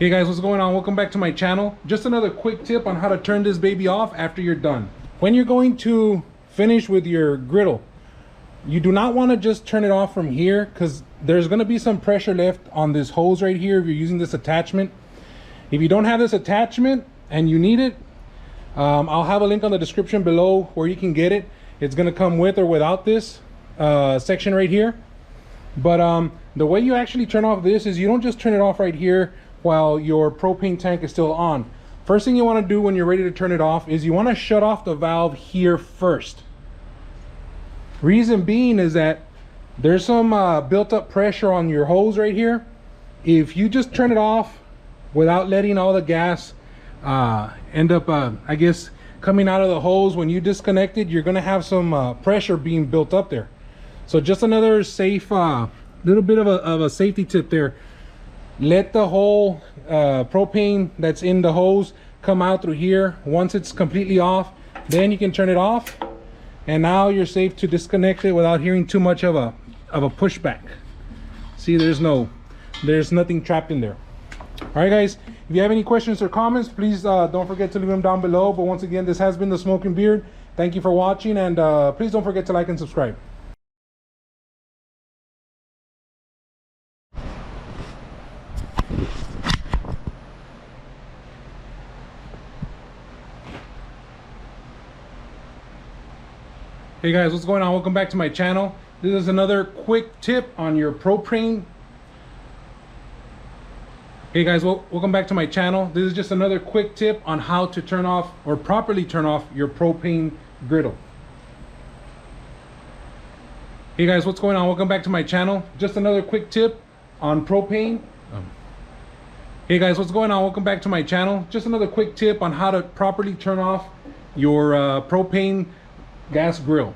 Hey guys, what's going on? Welcome back to my channel. Just another quick tip on how to turn this baby off after you're done. When you're going to finish with your griddle, you do not want to just turn it off from here, because there's going to be some pressure left on this hose right here if you're using this attachment. If you don't have this attachment and you need it, I'll have a link on the description below where you can get it. It's going to come with or without this section right here. But the way you actually turn off this is you don't just turn it off right here while your propane tank is still on. First thing you want to do when you're ready to turn it off is you want to shut off the valve here first. Reason being is that there's some built up pressure on your hose right here. If you just turn it off without letting all the gas end up I guess coming out of the hose when you disconnect it, you're going to have some pressure being built up there. So just another safe little bit of a safety tip there. Let the whole propane that's in the hose come out through here. Once it's completely off, then you can turn it off, and now you're safe to disconnect it without hearing too much of a pushback. See, there's nothing trapped in there. All right guys, if you have any questions or comments, please don't forget to leave them down below. But once again, this has been the Smoking Beard. Thank you for watching, and please don't forget to like and subscribe. Hey guys, what's going on? Welcome back to my channel. This is another quick tip on your propane. Hey guys, welcome back to my channel. This is just another quick tip on how to turn off or properly turn off your propane griddle. Hey guys, what's going on? Welcome back to my channel. Just another quick tip on propane. Hey guys, what's going on? Welcome back to my channel. Just another quick tip on how to properly turn off your propane gas grill.